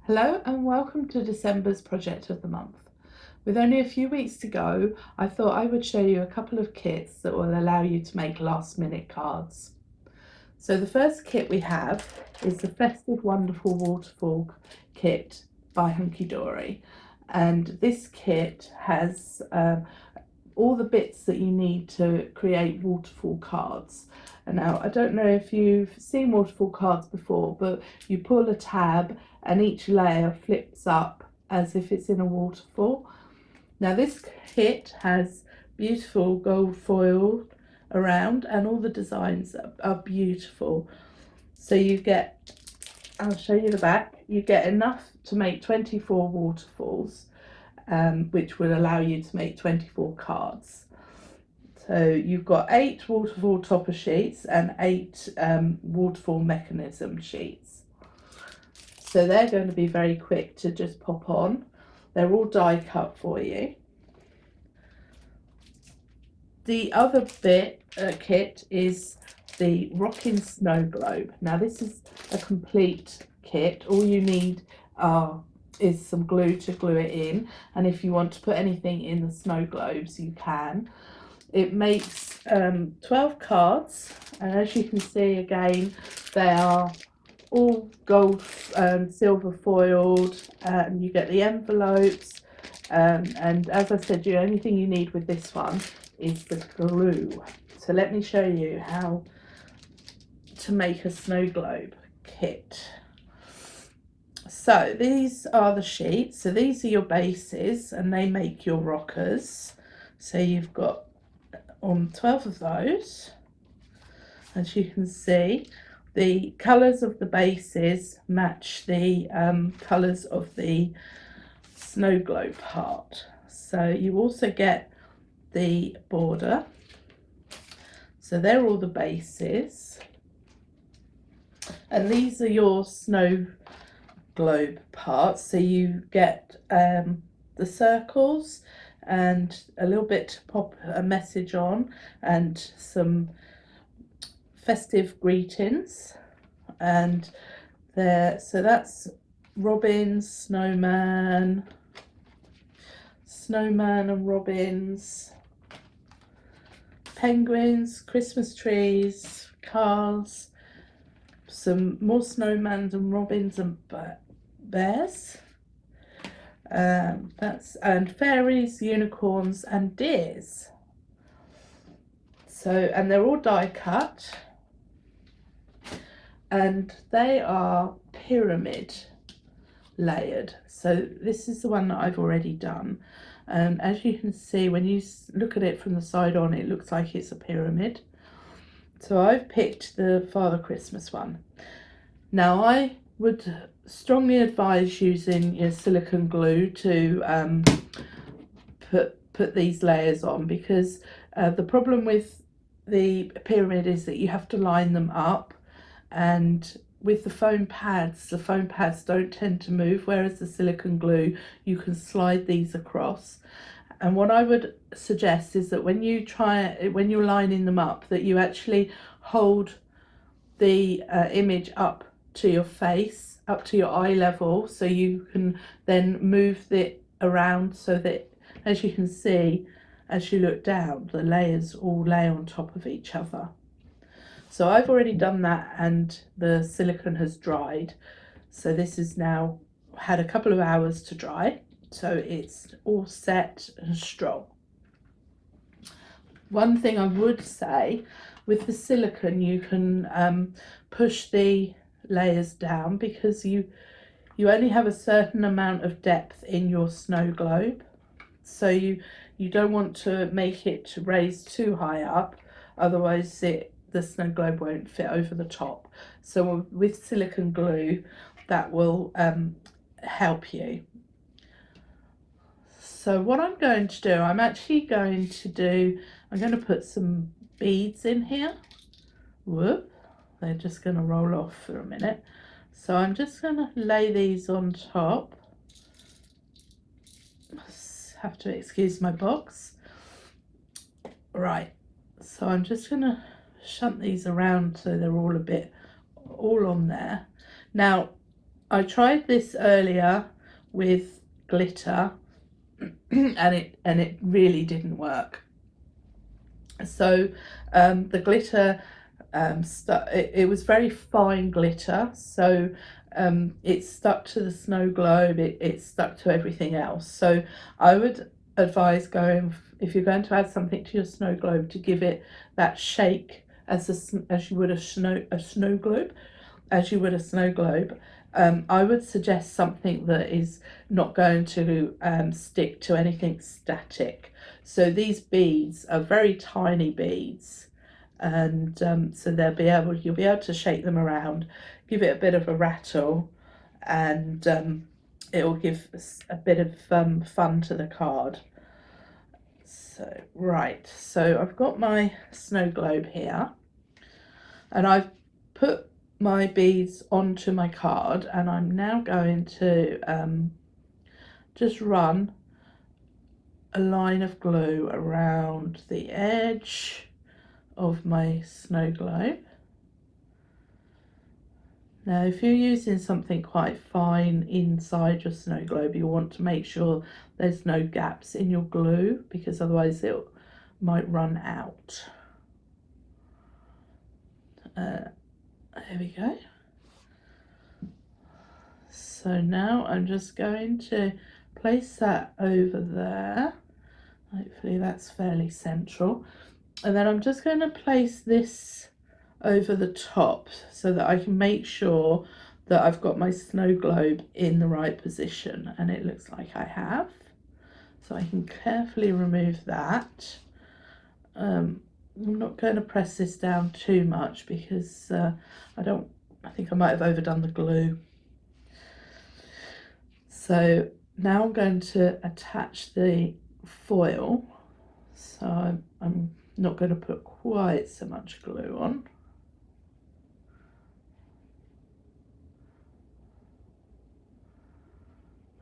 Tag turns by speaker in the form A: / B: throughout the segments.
A: Hello and welcome to December's project of the month. With only a few weeks to go, I thought I would show you a couple of kits that will allow you to make last minute cards. So the first kit we have is the Festive Wonderful Waterfall kit by Hunkydory, and this kit has all the bits that you need to create waterfall cards. And now I don't know if you've seen waterfall cards before, but you pull a tab and each layer flips up as if it's in a waterfall. Now this kit has beautiful gold foil around and all the designs are beautiful. So you get, I'll show you the back, you get enough to make 24 waterfalls, which will allow you to make 24 cards. So you've got 8 waterfall topper sheets and 8 waterfall mechanism sheets. So they're going to be very quick to just pop on. They're all die cut for you. The other kit is the Rocking Snow Globe. Now this is a complete kit. All you need is some glue to glue it in, and if you want to put anything in the snow globes you can. It makes 12 cards, and as you can see again, they are all gold silver foiled, and you get the envelopes, and as I said, the only thing you need with this one is the glue. So let me show you how to make a snow globe kit. So these are the sheets, so these are your bases and they make your rockers. So you've got 12 of those. As you can see, the colours of the bases match the colours of the snow globe part. So you also get the border. So they're all the bases. And these are your snow globe parts. So you get the circles and a little bit to pop a message on and some festive greetings. And there, so that's robins, snowman and robins, penguins, Christmas trees, cars, some more snowmans and robins and bears. And fairies, unicorns and deers. So, and they're all die cut, and they are pyramid layered. So this is the one that I've already done. As you can see, when you look at it from the side on, it looks like it's a pyramid. So I've picked the Father Christmas one. Now I would strongly advise using your silicone glue to put these layers on, because the problem with the pyramid is that you have to line them up, and with the foam pads don't tend to move, whereas the silicone glue, you can slide these across. And what I would suggest is that when you're lining them up, that you actually hold the image up to your face, up to your eye level, so you can then move it around, so that, as you can see, as you look down, the layers all lay on top of each other. So I've already done that and the silicone has dried. So this has now had a couple of hours to dry. So it's all set and strong. One thing I would say, with the silicone, you can push the layers down, because you only have a certain amount of depth in your snow globe. So you don't want to make it raise too high up, otherwise the snow globe won't fit over the top. So with silicone glue, that will help you. So what I'm going to do, I'm going to put some beads in here. Whoop, they're just going to roll off for a minute. So I'm just going to lay these on top. Have to excuse my box. Right, so I'm just going to shunt these around so they're all on there. Now I tried this earlier with glitter and it really didn't work. So the glitter it was very fine glitter, so it stuck to the snow globe, it stuck to everything else. So I would advise going, if you're going to add something to your snow globe, to give it that shake as you would a snow globe, as you would a snow globe. I would suggest something that is not going to stick to anything static. So these beads are very tiny beads, and so you'll be able to shake them around, give it a bit of a rattle, and it will give a bit of fun to the card. So right, so I've got my snow globe here, and I've put my beads onto my card, and I'm now going to just run a line of glue around the edge of my snow globe. Now if you're using something quite fine inside your snow globe, you want to make sure there's no gaps in your glue, because otherwise it might run out. There we go. So now I'm just going to place that over there. Hopefully that's fairly central. And then I'm just going to place this over the top so that I can make sure that I've got my snow globe in the right position, and it looks like I have. So I can carefully remove that. I'm not going to press this down too much because I think I might have overdone the glue. So now I'm going to attach the foil. So I'm not going to put quite so much glue on.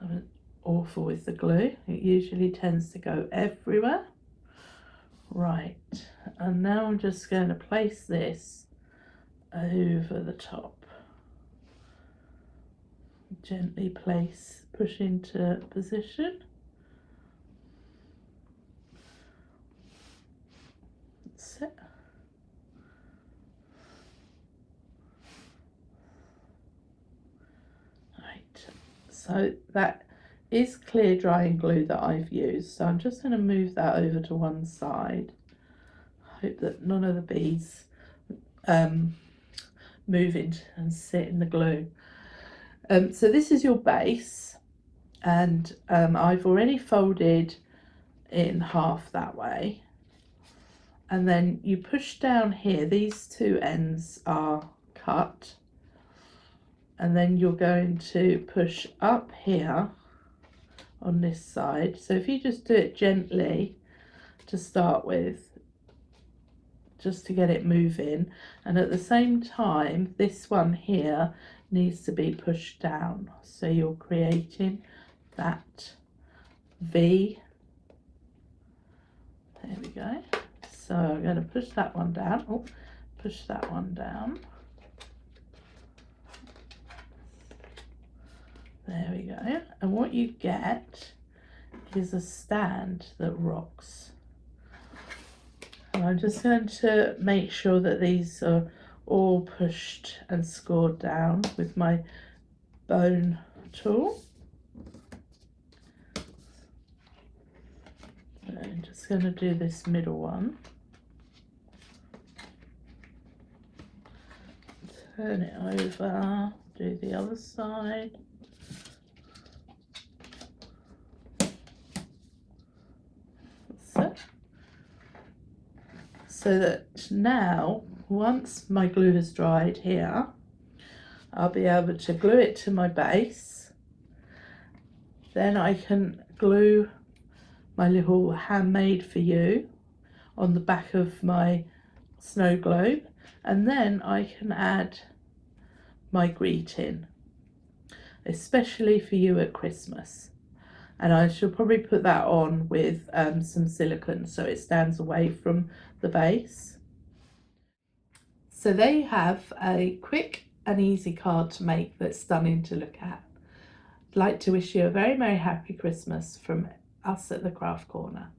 A: I'm awful with the glue. It usually tends to go everywhere. Right, and now I'm just going to place this over the top. Gently push into position. That's it. Right, so that is clear drying glue that I've used, so I'm just going to move that over to one side. Hope that none of the beads move in and sit in the glue. So this is your base, and I've already folded in half that way, and then you push down here. These two ends are cut, and then you're going to push up here on this side. So if you just do it gently to start with, just to get it moving, and at the same time this one here needs to be pushed down, so you're creating that V. There we go. So I'm going to push that one down. Push that one down. There we go. And what you get is a stand that rocks. And I'm just going to make sure that these are all pushed and scored down with my bone tool. I'm just going to do this middle one. Turn it over, do the other side. That's it. So that now, once my glue has dried here, I'll be able to glue it to my base. Then I can glue my little handmade for you on the back of my snow globe, and then I can add my greeting, especially for you at Christmas. And I shall probably put that on with some silicone so it stands away from the base. So there you have a quick an easy card to make that's stunning to look at. I'd like to wish you a very, very happy Christmas from us at the Craft Corner.